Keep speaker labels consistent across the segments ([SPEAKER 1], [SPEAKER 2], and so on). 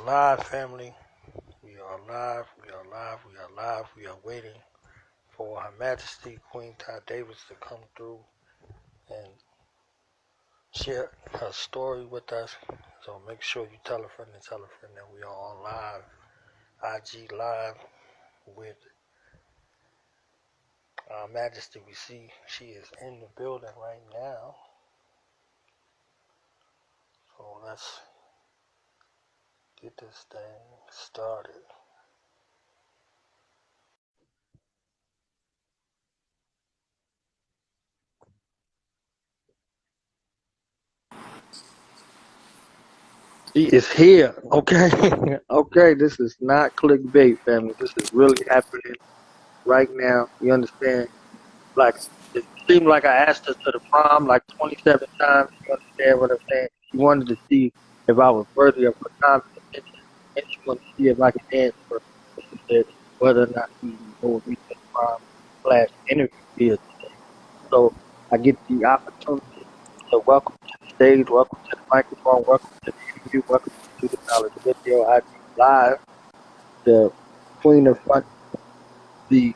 [SPEAKER 1] live, family. We are live. We are live. We are live. We are waiting for Her Majesty Queen Ty Davis to come through and share her story with us. So make sure you tell a friend and tell a friend that we are on live, IG live with Her Majesty. We see she is in the building right now. So let's get this thing started. She is here. Okay. Okay. This is not clickbait, family. This is really happening right now. You understand? Like, it seemed like I asked her to the prom like 27 times. You understand what I'm saying? She wanted to see if I was worthy of her time and attention, and she wanted to see if I could dance for her. So she said whether or not she would go with me to the prom / interview here today. So I get the opportunity to welcome to the stage, welcome to the microphone, welcome to the interview, welcome to the Knowledge Video IG Live, the Queen of Fun, the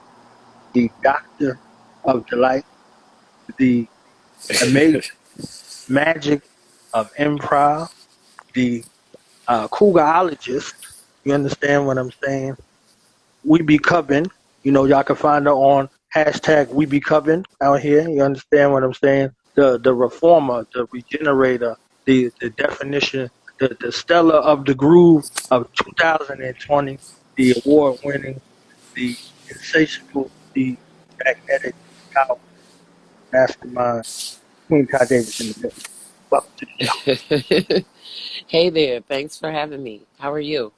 [SPEAKER 1] Doctor of Delight, the amazing magic of improv, the cougarologist. You understand what I'm saying? We be cubbing. Y'all can find her on hashtag We Be Cubbing out here. You understand what I'm saying? The reformer, the regenerator, the definition, the Stella of the Groove of 2020, the award winning, the insatiable, the magnetic, powerful mastermind, Queen Ty Davis in the building. Welcome to the show.
[SPEAKER 2] Hey there, thanks for having me. How are you?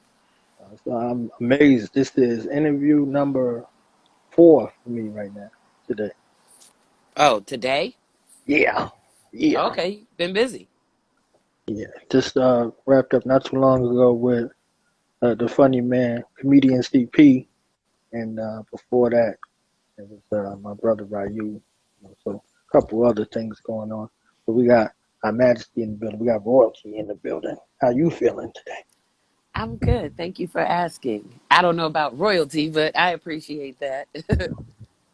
[SPEAKER 1] So I'm amazed. This is interview number 4 for me right now, today.
[SPEAKER 2] Oh, today?
[SPEAKER 1] Yeah. Yeah.
[SPEAKER 2] Okay, been busy.
[SPEAKER 1] Yeah. Just wrapped up not too long ago with the funny man, comedian CP. And before that, it was my brother Ryu. So a couple other things going on. But we got Our Majesty in the building. We got royalty in the building. How you feeling today?
[SPEAKER 2] I'm good. Thank you for asking. I don't know about royalty, but I appreciate that.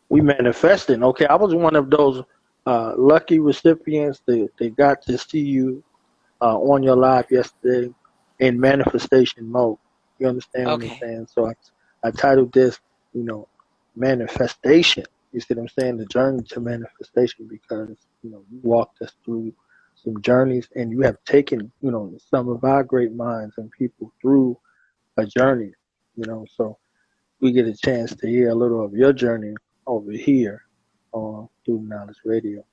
[SPEAKER 1] We manifesting. Okay, I was one of those lucky recipients that got to see you on your live yesterday in manifestation mode. You understand what I'm
[SPEAKER 2] Okay.
[SPEAKER 1] saying? So I titled this, manifestation. You see what I'm saying? The journey to manifestation, because you walked us through some journeys, and you have taken some of our great minds and people through a journey. So we get a chance to hear a little of your journey over here on Through Knowledge Radio.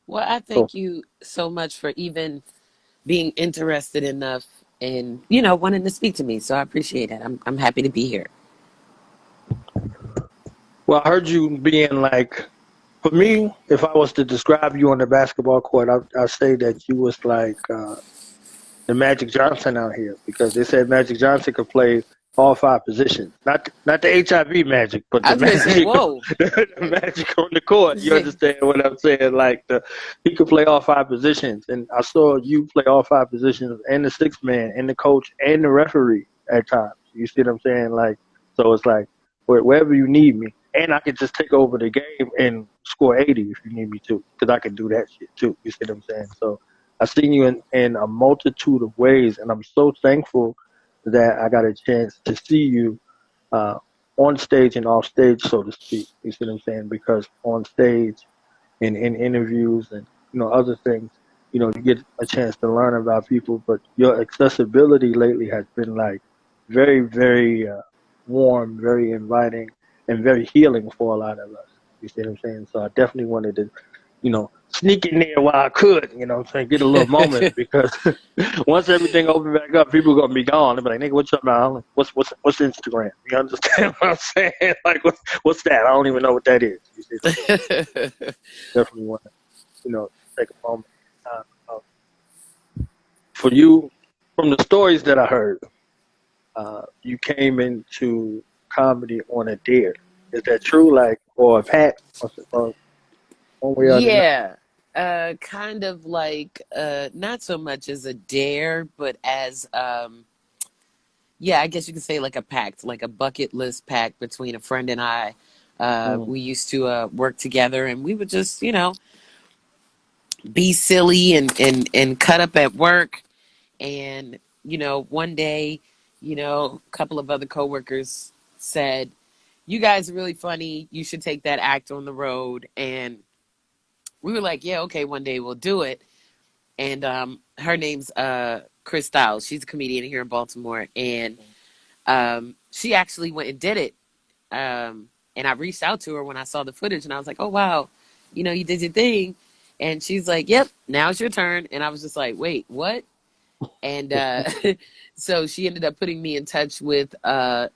[SPEAKER 2] Well, I
[SPEAKER 1] So
[SPEAKER 2] thank you so much for even being interested enough and, wanting to speak to me. So I appreciate it. I'm happy to be here.
[SPEAKER 1] well, I heard you being like, for me, if I was to describe you on the basketball court, I'd say that you was like the Magic Johnson out here, because they said Magic Johnson could play all 5 positions. Not the HIV Magic, but
[SPEAKER 2] I
[SPEAKER 1] the
[SPEAKER 2] was going to say,
[SPEAKER 1] Magic,
[SPEAKER 2] whoa.
[SPEAKER 1] the Magic on the court. You understand what I'm saying? Like he could play all 5 positions, and I saw you play all 5 positions, and the 6th man, and the coach, and the referee at times. You see what I'm saying? Like, so it's like wherever you need me, and I could just take over the game and score 80 if you need me to, because I can do that shit too. You see what I'm saying? So I've seen you in a multitude of ways, and I'm so thankful that I got a chance to see you uh, on stage and off stage, so to speak. You see what I'm saying? Because on stage and in interviews and other things, you get a chance to learn about people. But your accessibility lately has been like very, very warm, very inviting, and very healing for a lot of us. You see what I'm saying? So I definitely wanted to sneak in there while I could, what I'm saying, get a little moment, because once everything open back up, people are gonna be gone. They'll be like, nigga, what's up, man? What's Instagram? You understand what I'm saying? Like, what's that? I don't even know what that is. You see what I'm saying? Definitely want to, take a moment. For you, from the stories that I heard, you came into comedy on a dare. Is that true? Like, or a pat, or one way or another?
[SPEAKER 2] Yeah, kind of like not so much as a dare, but as yeah, I guess you could say like a pact, like a bucket list pact between a friend and I.
[SPEAKER 1] Mm.
[SPEAKER 2] We used to work together, and we would just, be silly and cut up at work. And one day, a couple of other coworkers said, "You guys are really funny. You should take that act on the road." And we were like, "Yeah, okay, one day we'll do it." And her name's Chris Styles. She's a comedian here in Baltimore, and she actually went and did it. And I reached out to her when I saw the footage, and I was like, "Oh wow, you did your thing." And she's like, "Yep, now it's your turn." And I was just like, "Wait, what?" And so she ended up putting me in touch with a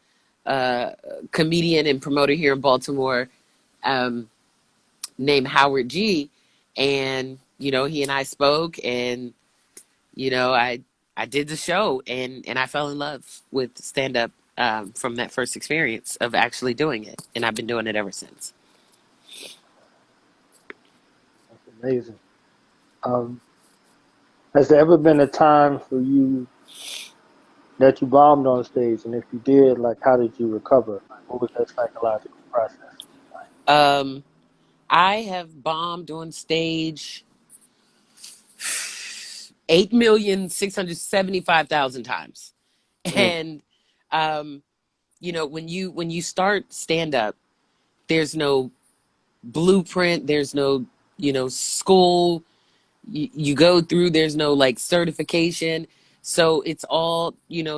[SPEAKER 2] comedian and promoter here in Baltimore, um, named Howard G. And he and I spoke, and I did the show, and I fell in love with stand up from that first experience of actually doing it, and I've been doing it ever since.
[SPEAKER 1] That's amazing. Um, has there ever been a time for you that you bombed on stage? And if you did, like, how did you recover? Like, what was that psychological process?
[SPEAKER 2] Um, I have bombed on stage 8,675,000 times,
[SPEAKER 1] Mm.
[SPEAKER 2] and um, when you start stand up, there's no blueprint, there's no school you go through, there's no like certification, so it's all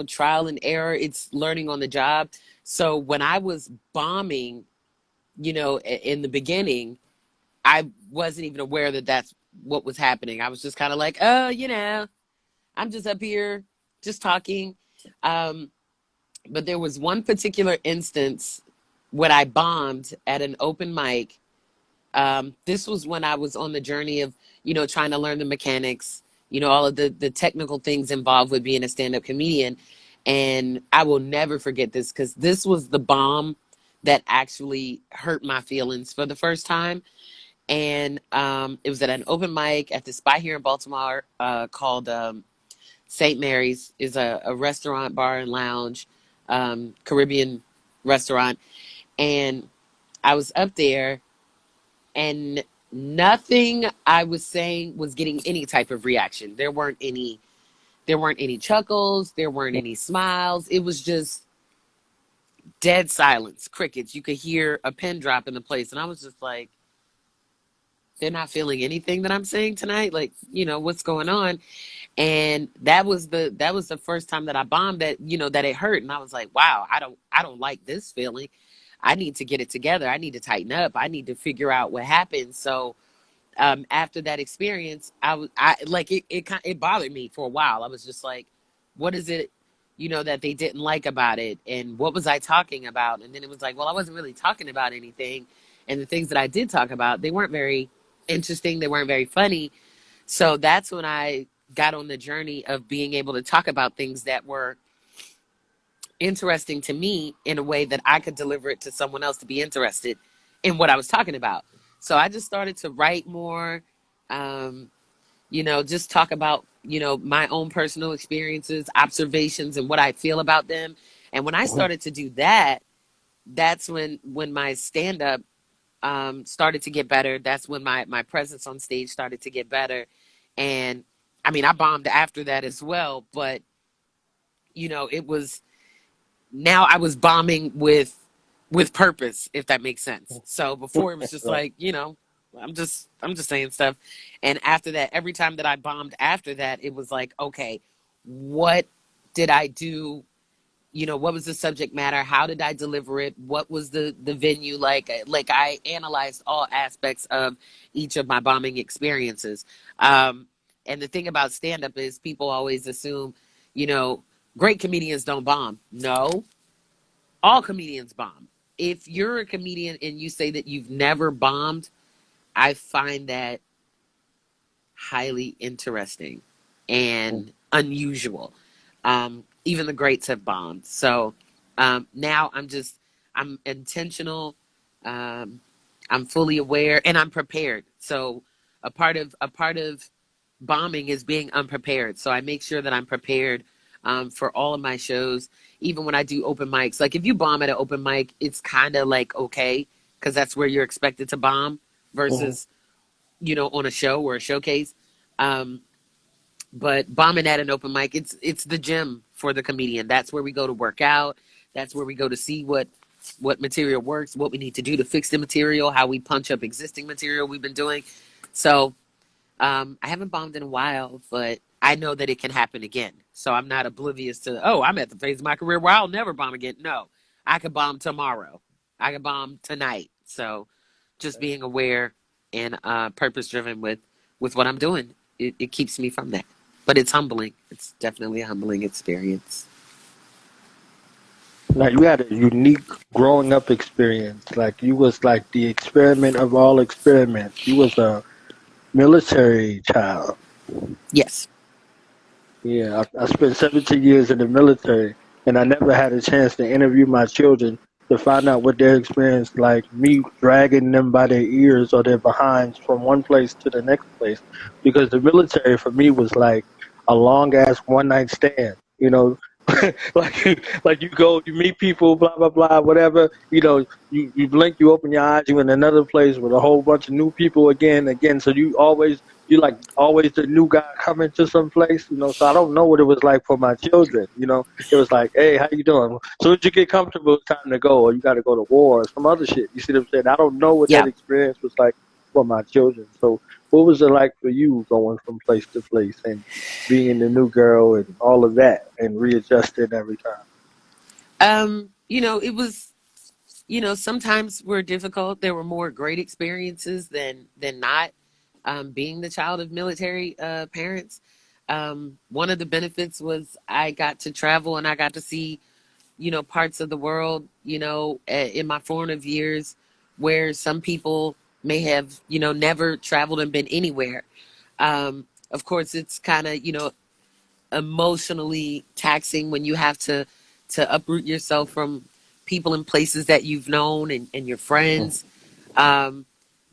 [SPEAKER 2] trial and error, it's learning on the job. So when I was bombing, in the beginning, I wasn't even aware that that's what was happening. I was just kind of like, oh, I'm just up here just talking. um but there was one particular instance when I bombed at an open mic. This was when I was on the journey of, trying to learn the mechanics, all of the technical things involved with being a stand up comedian. And I will never forget this because this was the bomb that actually hurt my feelings for the first time. And it was at an open mic at the spot here in Baltimore, called St. Mary's, is a restaurant, bar, and lounge, Caribbean restaurant. And I was up there, and nothing I was saying was getting any type of reaction. There weren't any chuckles, there weren't any smiles. It was just dead silence, crickets. You could hear a pin drop in the place, and I was just like, they're not feeling anything that I'm saying tonight. Like, what's going on? And that was the first time that I bombed, that that it hurt, and I was like, wow, I don't like this feeling. I need to get it together. I need to tighten up. I need to figure out what happened. So after that experience, I like it bothered me for a while. I was just like, what is it, that they didn't like about it, and what was I talking about? And then it was like, well, I wasn't really talking about anything, and the things that I did talk about, they weren't very interesting. They weren't very funny. So that's when I got on the journey of being able to talk about things that were interesting to me in a way that I could deliver it to someone else to be interested in what I was talking about. So I just started to write more, um, just talk about, my own personal experiences, observations, and what I feel about them. And when I
[SPEAKER 1] Mhm.
[SPEAKER 2] started to do that, that's when my stand up started to get better. That's when my presence on stage started to get better. And I mean, I bombed after that as well, but it was, now I was bombing with purpose, if that makes sense. So before it was just
[SPEAKER 1] Right.
[SPEAKER 2] like, I'm just saying stuff. And after that, every time that I bombed after that, it was like, okay, what did I do? What was the subject matter? How did I deliver it? What was the venue like? Like, I analyzed all aspects of each of my bombing experiences. Um, and the thing about stand up is people always assume, you know, great comedians don't bomb. No, all comedians bomb. If you're a comedian and you say that you've never bombed, I find that highly interesting
[SPEAKER 1] Mm.
[SPEAKER 2] and unusual. Even the greats have bombed. So now I'm intentional. Um, I'm fully aware, and I'm prepared. So a part of bombing is being unprepared. So I make sure that I'm prepared for all of my shows. Even when I do open mics, like if you bomb at an open mic, it's kind of like okay because that's where you're expected to bomb
[SPEAKER 1] Hmm.
[SPEAKER 2] versus on a show or a showcase. Um, but bombing at an open mic, it's the gym for the comedian. That's where we go to work out. That's where we go to see what material works, what we need to do to fix the material, how we punch up existing material we've been doing. So I haven't bombed in a while, but I know that it can happen again. So I'm not oblivious to, oh, I'm at the phase of my career where I'll never bomb again. No, I could bomb tomorrow. I could bomb tonight. So just being aware and purpose driven with what I'm doing, it keeps me from that. But it's humbling. It's definitely a humbling experience.
[SPEAKER 1] Now you had a unique growing up experience. Like you was like the experiment of all experiments. You was a military child.
[SPEAKER 2] Yes.
[SPEAKER 1] Yeah, I spent 17 years in the military, and I never had a chance to interview my children to find out what their experience like. Me dragging them by their ears or their behinds from one place to the next place, because the military for me was like a long ass one night stand. Like you go, you meet people, blah blah blah, whatever. You blink, you open your eyes, you in another place with a whole bunch of new people again. So you like always the new guy coming to some place. So I don't know what it was like for my children. It was like, hey, how you doing? As soon as you get comfortable, it's time to go, or you got to go to war or some other shit. You see what I'm saying? I don't know what that
[SPEAKER 2] Yeah.
[SPEAKER 1] experience was like for my children. So what was it like for you going from place to place and being the new girl and all of that and readjusting every time?
[SPEAKER 2] It was sometimes were difficult. There were more great experiences than not. Being the child of military parents, one of the benefits was I got to travel and I got to see parts of the world in my formative years where some people may have never traveled and been anywhere. Of course, it's kind of emotionally taxing when you have to uproot yourself from people and places that you've known and your friends. um,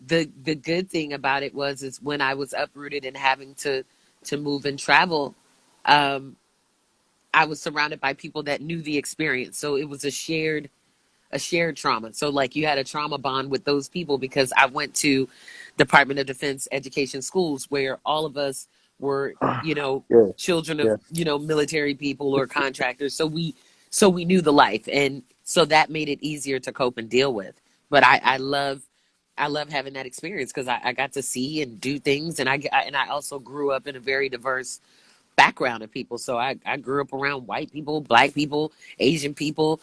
[SPEAKER 2] the good thing about it was is when I was uprooted and having to move and travel, um, I was surrounded by people that knew the experience, so it was a shared trauma. So like you had a trauma bond with those people because I went to Department of Defense education schools where all of us were,
[SPEAKER 1] Yes,
[SPEAKER 2] children of,
[SPEAKER 1] yes.
[SPEAKER 2] military people or contractors. So we knew the life. And so that made it easier to cope and deal with. But I love having that experience because I got to see and do things. And I also grew up in a very diverse background of people. So I grew up around white people, black people, Asian people,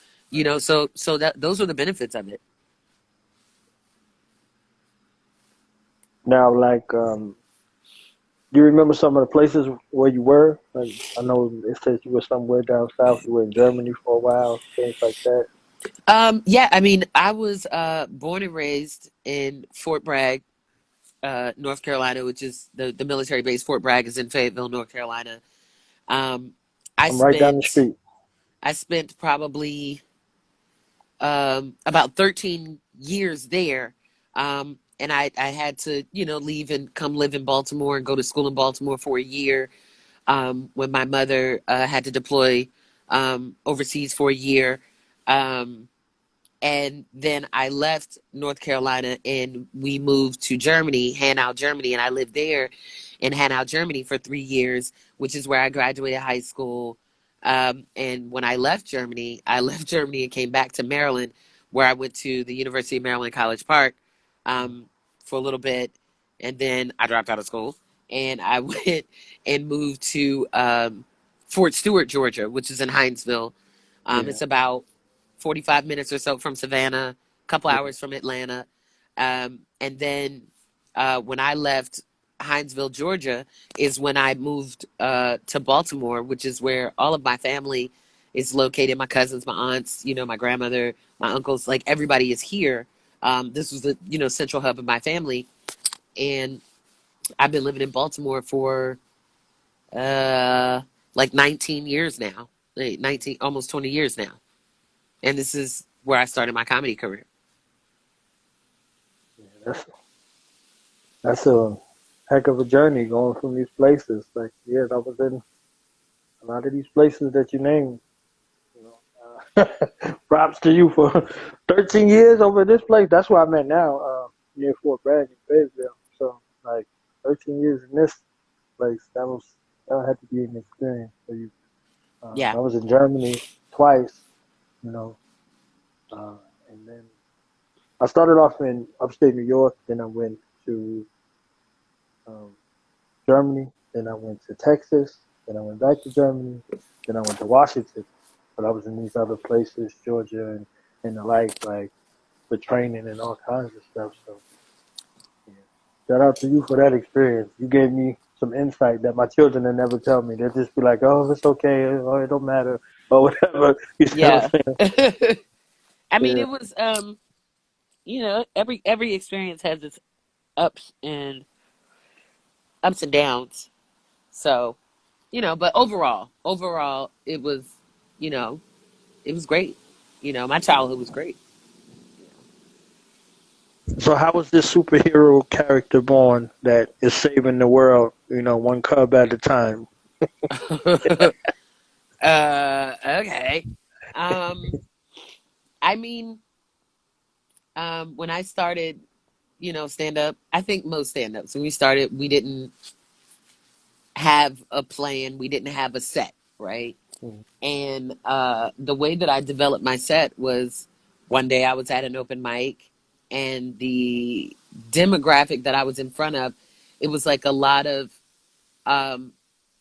[SPEAKER 2] so that those are the benefits of it.
[SPEAKER 1] Now, like, do you remember some of the places where you were? Like, I know it says you were somewhere down south. You were in Germany for a while, things like that.
[SPEAKER 2] Yeah, I mean, I was born and raised in Fort Bragg, North Carolina, which is the military base. Fort Bragg is in Fayetteville, North Carolina. Um, I
[SPEAKER 1] I'm right down the
[SPEAKER 2] spent
[SPEAKER 1] street.
[SPEAKER 2] I spent probably about 13 years there. And I had to, leave and come live in Baltimore and go to school in Baltimore for a year when my mother had to deploy overseas for a year. Um, and then I left North Carolina and we moved to Germany, Hanau, Germany, and I lived there in Hanau, Germany for 3 years, which is where I graduated high school. And when I left Germany, I left Germany and came back to Maryland, where I went to the University of Maryland, College Park, um, for a little bit, and then I dropped out of school and I went and moved to Fort Stewart, Georgia, which is in Hinesville.
[SPEAKER 1] Yeah,
[SPEAKER 2] It's about 45 minutes or so from Savannah, a couple
[SPEAKER 1] yeah,
[SPEAKER 2] hours from Atlanta. And then when I left Hinesville, Georgia, is when I moved to Baltimore, which is where all of my family is located. My cousins, my aunts, my grandmother, my uncles, like everybody is here. This was the central hub of my family, and I've been living in Baltimore for uh, like 19 years now, like 19, almost 20 years now, and this is where I started my comedy career.
[SPEAKER 1] yeah. That's a heck of a journey going from these places. Like, yeah, I A lot of these places that you named, you know, props to you for 13 years over this place. That's where I'm at now, near Fort Bragg in Fayetteville. So, like, 13 years in this place, that had to be an experience for you.
[SPEAKER 2] Yeah.
[SPEAKER 1] I was in Germany twice, you know, uh, and then I started off in upstate New York. Then I went to um, Germany. Then I went to Texas. Then I went back to Germany. Then I went to Washington. But I was in these other places, Georgia and the like for training and all kinds of stuff. So yeah. Shout out to you for that experience. You gave me some insight that my children will never tell me. They'll just be like, "Oh, it's okay. Oh, it don't matter," or whatever. You see what
[SPEAKER 2] Yeah.
[SPEAKER 1] I'm saying?
[SPEAKER 2] I mean,
[SPEAKER 1] Yeah.
[SPEAKER 2] it was every experience has its ups and downs. So, but overall it was, you know, it was great. My childhood was great.
[SPEAKER 1] So how was this superhero character born that is saving the world? You know, one cub at a time.
[SPEAKER 2] Okay. Um I mean, when I started, stand up, I think most stand ups, when we started, we didn't have a plan, we didn't have a set, right?
[SPEAKER 1] Mm,
[SPEAKER 2] And the way that I developed my set was one day I was at an open mic, and the demographic that I was in front of, it was like a lot of um,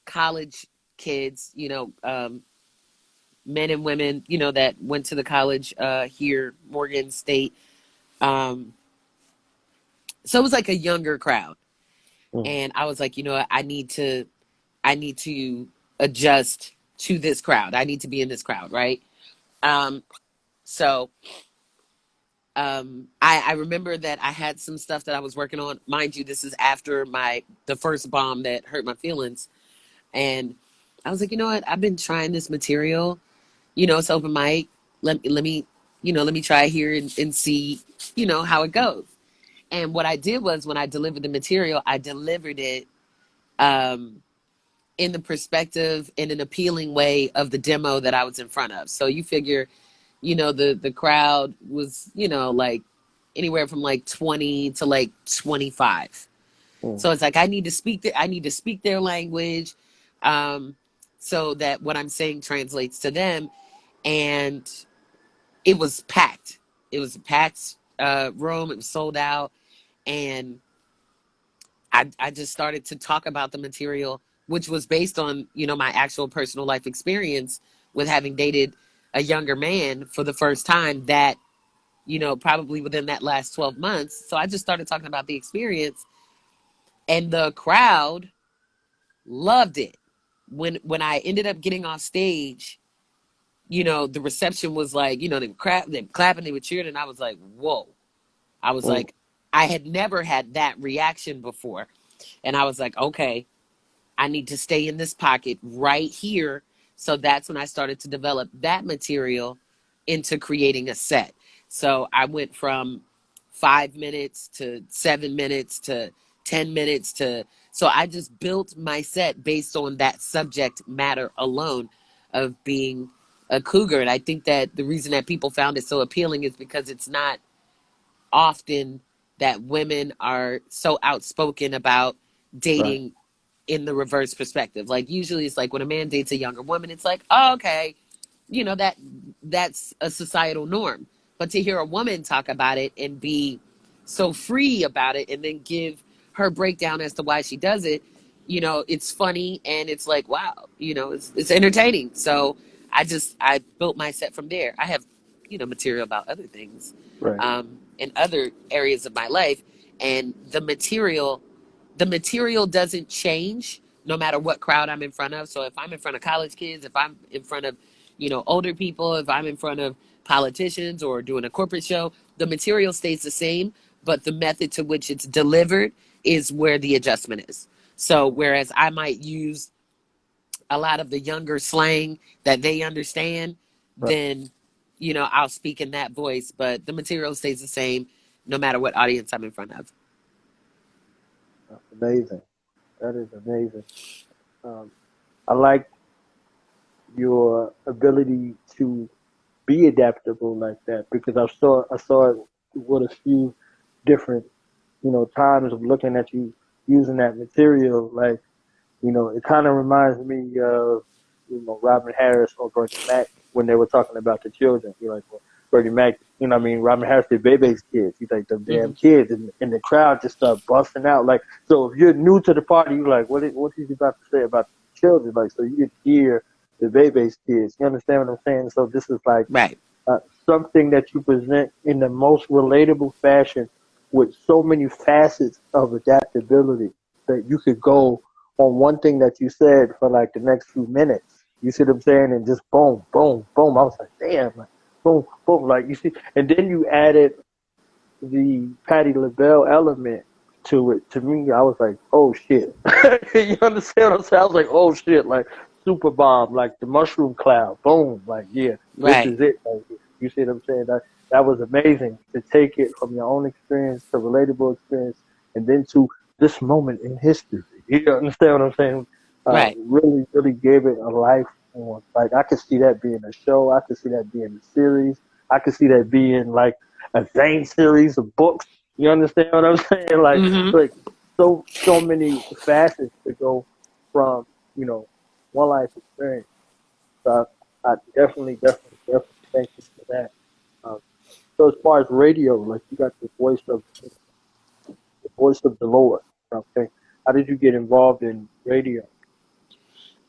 [SPEAKER 2] college kids, men and women, that went to the college here, Morgan State. Um, so it was like a younger crowd.
[SPEAKER 1] mm,
[SPEAKER 2] And I was like, what? I need to adjust to this crowd. I need to be in this crowd, right? Um, so I remember that I had some stuff that I was working on. Mind you, this is after the first bomb that hurt my feelings. And I was like, you know what? I've been trying this material. It's open mic. Let me try here and see, how it goes. And what I did was, when I delivered the material, I delivered it um, in the perspective, in an appealing way of the demo that I was in front of. So you figure, the crowd was, like anywhere from like 20 to like 25.
[SPEAKER 1] mm,
[SPEAKER 2] So it's like I need to speak their language, um, so that what I'm saying translates to them. And it was packed. It was a packed room. It was sold out, and I just started to talk about the material, which was based on, my actual personal life experience with having dated a younger man for the first time, that, probably within that last 12 months. So I just started talking about the experience, and the crowd loved it. When I ended up getting off stage, the reception was like, they were clapping, they were cheering, and I was like, whoa. I was
[SPEAKER 1] mm.
[SPEAKER 2] like, I had never had that reaction before. And I was like, okay, I need to stay in this pocket right here. So that's when I started to develop that material into creating a set. So I went from 5 minutes to 7 minutes to 10 minutes to, so I just built my set based on that subject matter alone of being a cougar. And I think that the reason that people found it so appealing is because it's not often that women are so outspoken about
[SPEAKER 1] Right,
[SPEAKER 2] dating in the reverse perspective. Like, usually it's like when a man dates a younger woman, it's like, oh, okay, that's a societal norm. But to hear a woman talk about it and be so free about it, and then give her breakdown as to why she does it, it's funny, and it's like, wow, it's entertaining. So I built my set from there. I have, material about other things,
[SPEAKER 1] right,
[SPEAKER 2] in other areas of my life, and the material doesn't change no matter what crowd I'm in front of. So if I'm in front of college kids, if I'm in front of, older people, if I'm in front of politicians or doing a corporate show, the material stays the same, but the method to which it's delivered is where the adjustment is. So whereas I might use a lot of the younger slang that they understand,
[SPEAKER 1] right.
[SPEAKER 2] then, I'll speak in that voice, but the material stays the same no matter what audience I'm in front of.
[SPEAKER 1] That's amazing. That is amazing. Um, I like your ability to be adaptable like that, because I saw it with a few different, times of looking at you using that material. Like, it kind of reminds me of, Robin Harris or Bernie Mac when they were talking about the children. Like, well, Bernie Mac, what I mean, Robin Harris did Bebe's kids. He's like, the
[SPEAKER 2] Hmm.
[SPEAKER 1] damn kids, and the crowd just start busting out. Like, so if you're new to the party, you're like, what is he about to say about the children? Like, so you could hear the Bebe's kids. You understand what I'm saying? So this is like
[SPEAKER 2] Right.
[SPEAKER 1] uh, something that you present in the most relatable fashion with so many facets of adaptability that you could go on one thing that you said for like the next few minutes. You see what I'm saying? And just boom, boom, boom. I was like, damn, like, boom, boom. Like, you see, and then you added the Patti LaBelle element to it. To me, I was like, oh shit. You understand what I'm saying? I was like, oh shit, like super bomb, like the mushroom cloud, boom, like yeah, this
[SPEAKER 2] Right.
[SPEAKER 1] is it. Like, you see what I'm saying? That was amazing to take it from your own experience to relatable experience, and then to this moment in history. You understand what I'm saying?
[SPEAKER 2] Right.
[SPEAKER 1] Really, really gave it a life on. Like, I could see that being a show. I could see that being a series. I could see that being like a Zane series of books. You understand what I'm saying?
[SPEAKER 2] Hmm.
[SPEAKER 1] Like so many facets to go from one life experience. So I definitely thank you for that. Um, so as far as radio, like, you got the voice of the Lord. Okay, how did you get involved in radio?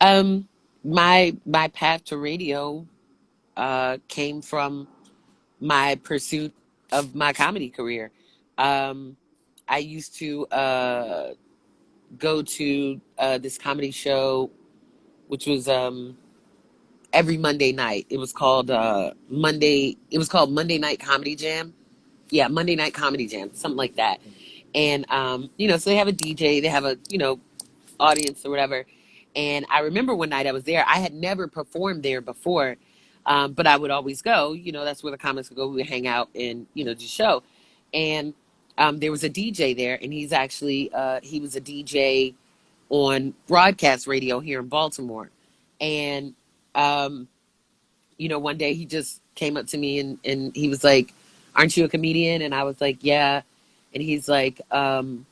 [SPEAKER 2] Um, my path to radio came from my pursuit of my comedy career. Um, I used to go to this comedy show, which was every Monday night. It was called Monday. It was called Monday Night Comedy Jam. Yeah, Monday Night Comedy Jam, something like that. And so they have a DJ, they have a audience or whatever. And I remember one night I was there. I had never performed there before, but I would always go. That's where the comics would go. We would hang out and do show. And there was a DJ there, and he was a DJ on broadcast radio here in Baltimore. And um, one day he just came up to me and he was like, "Aren't you a comedian?" And I was like, "Yeah." And he's like, "Well,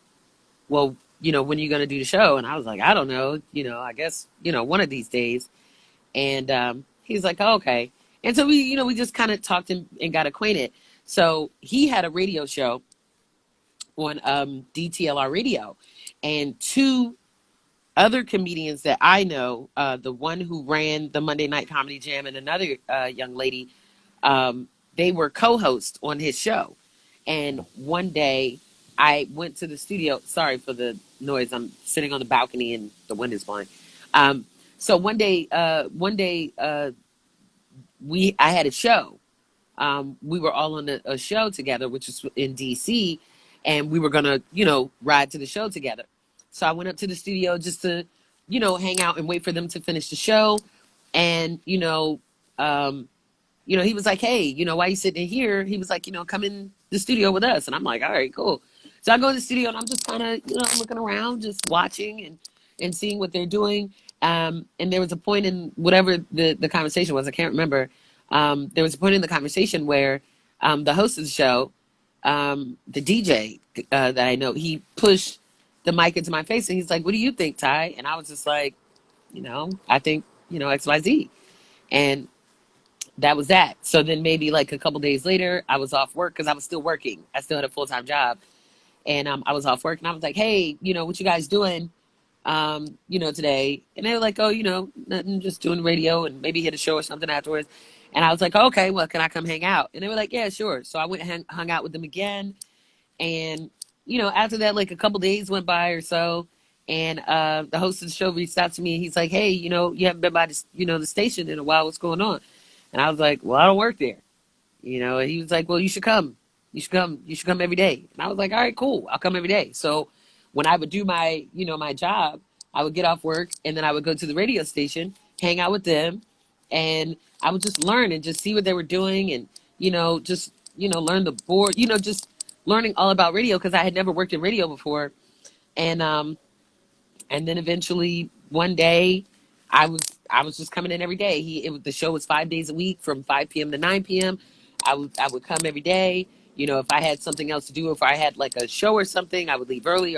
[SPEAKER 2] when are you going to do the show?" And I was like, "I don't know. I guess, one of these days." And he's like, "Oh, okay." And so we just kind of talked and got acquainted. So he had a radio show on DTLR radio. And two other comedians that I know, the one who ran the Monday Night Comedy Jam and another young lady, um, they were co-hosts on his show. And one day I went to the studio. Sorry for the noise. I'm sitting on the balcony and the wind is blowing. Um, so one day, I had a show. We were all on a show together, which was in DC, and we were gonna, ride to the show together. So I went up to the studio just to, hang out and wait for them to finish the show. And um, he was like, "Hey, why you sitting here?" He was like, "Come in the studio with us." And I'm like, "All right, cool." So I go in the studio and I'm just kind of, looking around, just watching and seeing what they're doing. And there was a point in whatever the conversation was, I can't remember. There was a point in the conversation where the host of the show, the DJ that I know, he pushed the mic into my face and he's like, "What do you think, Ty?" And I was just like, I think, XYZ. And that was that. So then maybe like a couple days later, I was off work because I was still working. I still had a full time job, and I was off work, and I was like, "Hey, what you guys doing, today?" And they were like, "Oh, nothing, just doing radio and maybe hit a show or something afterwards." And I was like, oh, "Okay, well, can I come hang out?" And they were like, "Yeah, sure." So I went and hung out with them again, and after that, like a couple days went by or so. And the host of the show reached out to me. And he's like, "Hey, you haven't been by this, the station in a while. What's going on?" And I was like, "Well, I don't work there." And he was like, "Well, you should come. You should come. You should come every day." And I was like, "All right, cool. I'll come every day." So when I would do my job, I would get off work and then I would go to the radio station, hang out with them, and I would just learn and just see what they were doing and, just, learn the board, just learning all about radio because I had never worked in radio before. And then eventually one day I was I was just coming in every day. The show was 5 days a week from 5 p.m. to 9 p.m. I would come every day. If I had something else to do, if I had like a show or something, I would leave early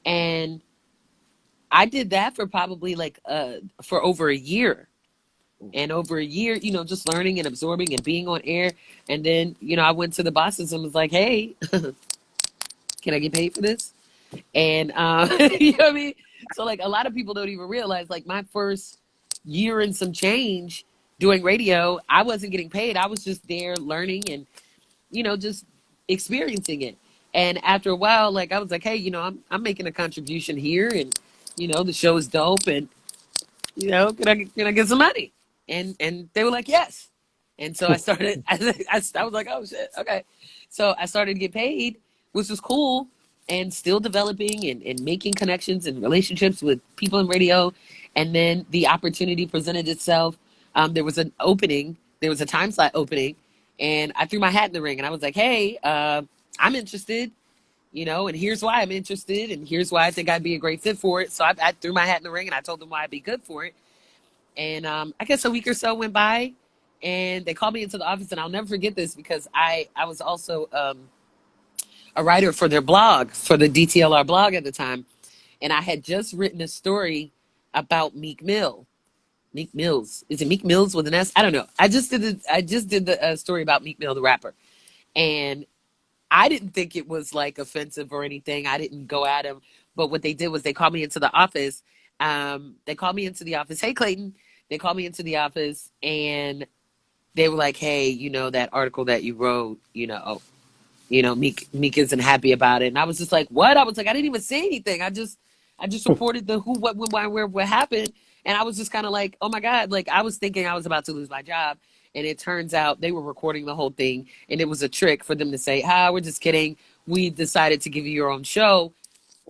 [SPEAKER 2] and I did that for probably for over a year. And over a year, just learning and absorbing and being on air. And then, I went to the bosses and was like, hey, can I get paid for this? And, you know what I mean? So, like, a lot of people don't even realize, like, my first year and some change doing radio, I wasn't getting paid. I was just there learning and, just experiencing it. And after a while, like, I was like, hey, I'm making a contribution here. And, the show is dope. And, can I get some money? And they were like, yes. And so I started, I was like, oh shit, okay. So I started to get paid, which was cool, and still developing and making connections and relationships with people in radio. And then the opportunity presented itself. There was an opening, there was a time slot opening, and I threw my hat in the ring and I was like, hey, I'm interested, and here's why I'm interested, and here's why I think I'd be a great fit for it. So I threw my hat in the ring and I told them why I'd be good for it. And I guess a week or so went by, and they called me into the office, and I'll never forget this because I was also a writer for their blog, for the DTLR blog at the time, and I had just written a story about Meek Mill. Meek Mills. Is it Meek Mills with an S? I don't know. I just did the story about Meek Mill, the rapper, and I didn't think it was like offensive or anything. I didn't go at him. But what they did was they called me into the office. They called me into the office. Hey, Clayton. They called me into the office and they were like, hey, that article that you wrote, Meek isn't happy about it. And I was just like, what? I was like, I didn't even say anything. I just reported the who, what, when, why, where, what happened. And I was just kind of like, oh my God. Like I was thinking I was about to lose my job. And it turns out they were recording the whole thing. And it was a trick for them to say, we're just kidding. We decided to give you your own show.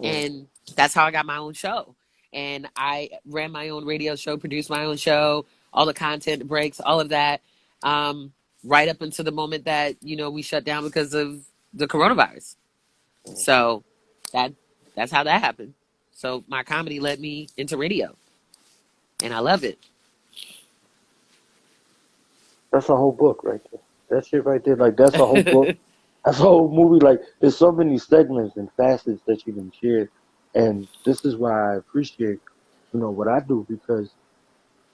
[SPEAKER 2] And that's how I got my own show. And I ran my own radio show, produced my own show, all the content breaks, all of that, right up until the moment that, we shut down because of the coronavirus. So that's how that happened. So my comedy led me into radio. And I love it.
[SPEAKER 1] That's a whole book right there. That shit right there, like that's a whole book. That's a whole movie. Like there's so many segments and facets that you can share, and this is why I appreciate, what I do because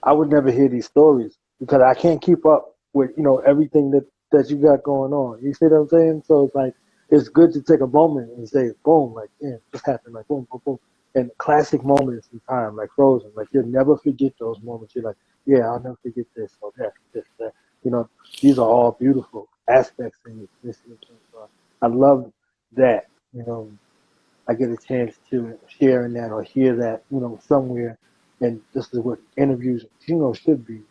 [SPEAKER 1] I would never hear these stories because I can't keep up with everything that you got going on. You see what I'm saying? So it's like it's good to take a moment and say, boom, like damn, this happened, like boom, boom, boom, and classic moments in time, like Frozen. Like you'll never forget those moments. You're like, yeah, I'll never forget this or that, this, that. You know, these are all beautiful aspects in this. So I love that. I get a chance to share in that or hear that, somewhere. And this is what interviews, should be.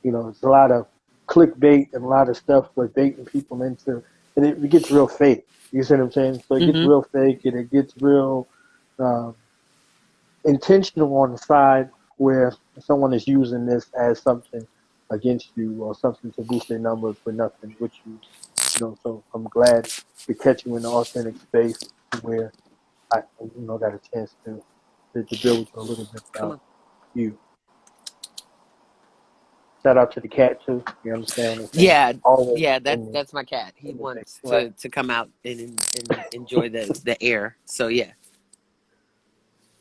[SPEAKER 1] It's a lot of clickbait and a lot of stuff for baiting people into, and it gets real fake. You see what I'm saying? So it gets
[SPEAKER 2] Mm-hmm.
[SPEAKER 1] real fake and it gets real um, intentional on the side where someone is using this as something against you or something to boost their numbers for nothing, which so I'm glad to catch you in the authentic space where I, got a chance to build with you a little bit
[SPEAKER 2] Come
[SPEAKER 1] about
[SPEAKER 2] on.
[SPEAKER 1] you. Shout out to the cat too. You understand what I'm saying?
[SPEAKER 2] Yeah,
[SPEAKER 1] Always
[SPEAKER 2] yeah,
[SPEAKER 1] in the
[SPEAKER 2] that's my cat. He
[SPEAKER 1] in the thing,
[SPEAKER 2] wants
[SPEAKER 1] right?
[SPEAKER 2] to come out and enjoy the air. So yeah.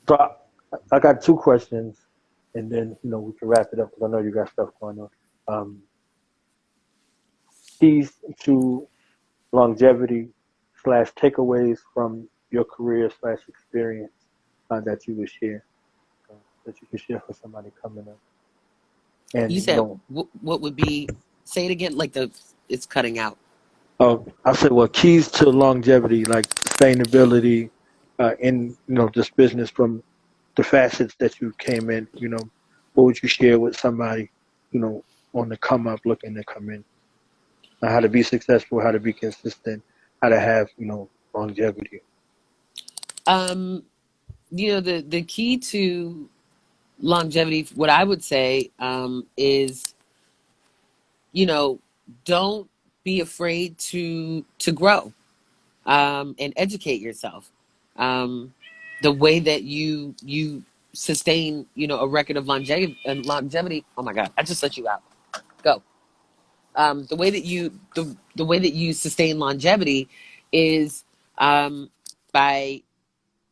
[SPEAKER 1] So I got two questions, and then we can wrap it up because I know you got stuff going on. Um, Keys to longevity slash takeaways from your career slash experience that you would share, that you could share for somebody coming up.
[SPEAKER 2] You
[SPEAKER 1] And
[SPEAKER 2] said what would be? Say it again. Like it's cutting out.
[SPEAKER 1] I said, well, keys to longevity, like sustainability, in this business from the facets that you came in. What would you share with somebody, on the come up, looking to come in, how to be successful, how to be consistent, how to have longevity.
[SPEAKER 2] Um, the key to longevity. What I would say is you know don't be afraid to grow and educate yourself. Um, the way that you sustain, a record of longevity. Oh my God, I just let you out. Go. The way that you sustain longevity is by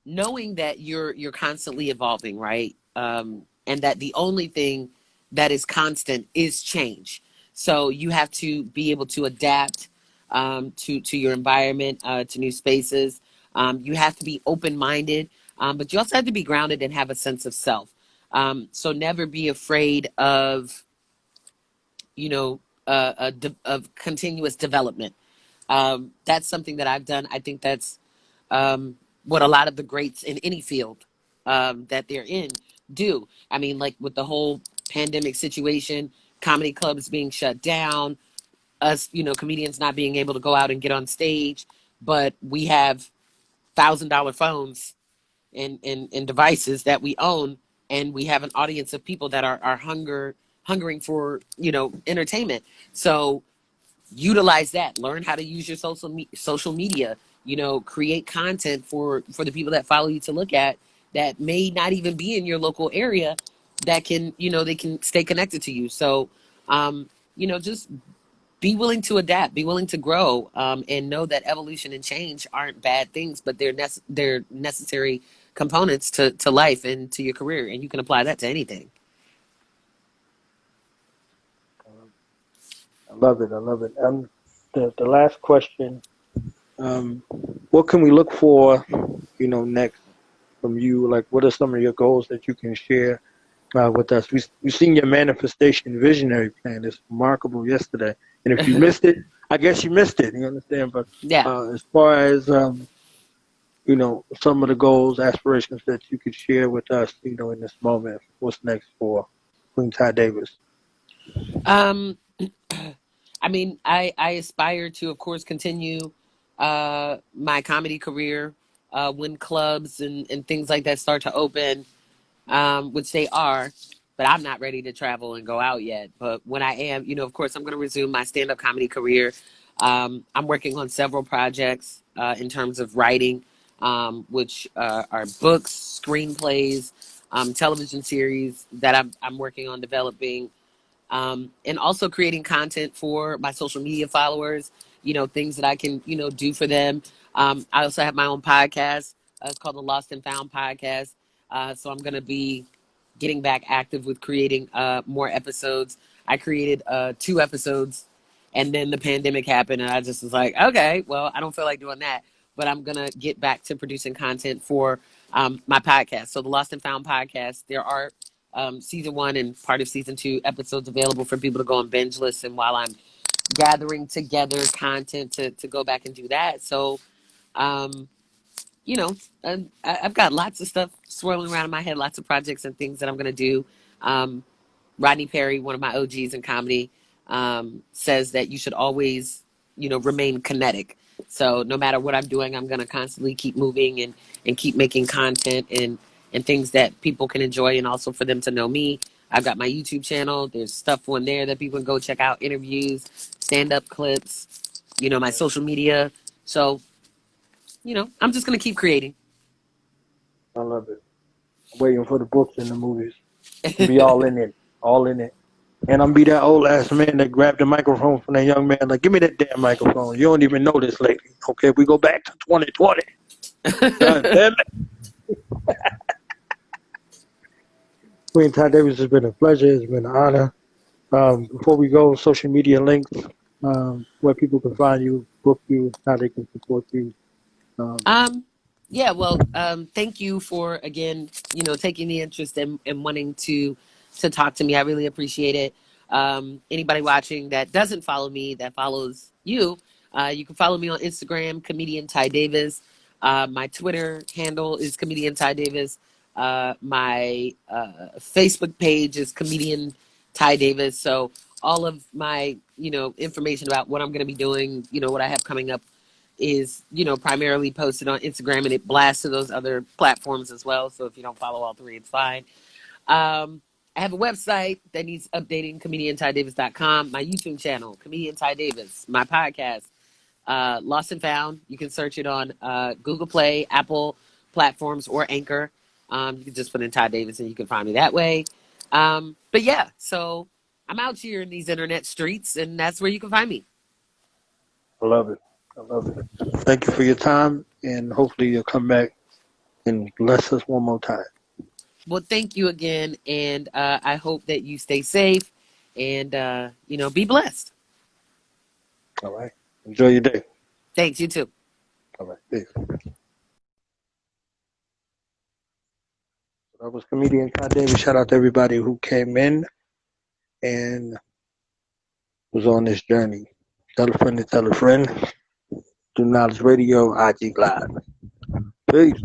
[SPEAKER 2] knowing that you're constantly evolving, right? And that the only thing that is constant is change. So you have to be able to adapt to your environment, to new spaces. You have to be open minded, but you also have to be grounded and have a sense of self. So never be afraid of of continuous development. That's something that I've done. I think that's what a lot of the greats in any field that they're in do. I mean, like with the whole pandemic situation, comedy clubs being shut down, us, comedians not being able to go out and get on stage, but we have $1,000 phones and devices that we own, and we have an audience of people that are hungering for entertainment. So utilize that. Learn how to use your social media. Create content for the people that follow you to look at that may not even be in your local area that can they can stay connected to you. So just be willing to adapt, be willing to grow, and know that evolution and change aren't bad things, but they're necessary components to life and to your career, and you can apply that to anything.
[SPEAKER 1] I love it. I love it. The last question. Um, what can we look for, next from you? Like, what are some of your goals that you can share with us? We seen your manifestation visionary plan. It's remarkable yesterday. And if you missed it, I guess you missed it. You understand? But
[SPEAKER 2] Yeah.
[SPEAKER 1] as far as some of the goals, aspirations that you could share with us, in this moment, what's next for Queen Ty Davis?
[SPEAKER 2] Um, I mean, I aspire to, of course, continue my comedy career when clubs and things like that start to open, which they are. But I'm not ready to travel and go out yet. But when I am, of course, I'm going to resume my stand up comedy career. I'm working on several projects in terms of writing, which are books, screenplays, television series that I'm working on developing, and also creating content for my social media followers, things that I can, do for them. I also have my own podcast. It's called the Lost and Found Podcast. So I'm going to be getting back active with creating more episodes. I created 2 episodes, and then the pandemic happened, and I just was like, okay, well, I don't feel like doing that, but I'm going to get back to producing content for my podcast. So the Lost and Found Podcast, there are season 1 and part of season 2 episodes available for people to go and binge listen while I'm gathering together content to go back and do that. So, um, you know, I've got lots of stuff swirling around in my head, lots of projects and things that I'm going to do. Um, Rodney Perry, one of my OGs in comedy, says that you should always, remain kinetic. So no matter what I'm doing, I'm going to constantly keep moving and keep making content and things that people can enjoy, and also for them to know me. I've got my YouTube channel. There's stuff on there that people can go check out, interviews, stand-up clips, my social media. So, I'm just going to keep creating.
[SPEAKER 1] I love it. I'm waiting for the books and the movies. Be all in it. All in it. And I'm be that old ass man that grabbed the microphone from that young man. Like, give me that damn microphone. You don't even know this lately. Okay, we go back to 2020. God damn it. Queen Ty Davis, has been a pleasure. It's been an honor. Before we go, social media links, where people can find you, book you, how they can support you. Um,
[SPEAKER 2] Um, yeah, well, thank you for again, taking the interest and wanting to talk to me. I really appreciate it. Anybody watching that doesn't follow me, that follows you, you can follow me on Instagram, comedian Ty Davis. My Twitter handle is comedian Ty Davis. My Facebook page is comedian Ty Davis. So all of my, information about what I'm going to be doing, what I have coming up is primarily posted on Instagram, and it blasts to those other platforms as well. So if you don't follow all 3, it's fine. I have a website that needs updating, comediantydavis.com. My YouTube channel, Comedian Ty Davis. My podcast, Lost and Found. You can search it on Google Play, Apple platforms, or Anchor. You can just put in Ty Davis and you can find me that way. But yeah, so I'm out here in these internet streets, and that's where you can find me.
[SPEAKER 1] I love it. I love it. Thank you for your time, and hopefully you'll come back and bless us one more time.
[SPEAKER 2] Well, thank you again, and I hope that you stay safe and be blessed.
[SPEAKER 1] All right. Enjoy your day.
[SPEAKER 2] Thanks, you too.
[SPEAKER 1] All right. Peace. That was comedian Ty Davis. Shout out to everybody who came in and was on this journey. Tell a friend to tell a friend. Do Knowledge Radio, IG Live. Peace.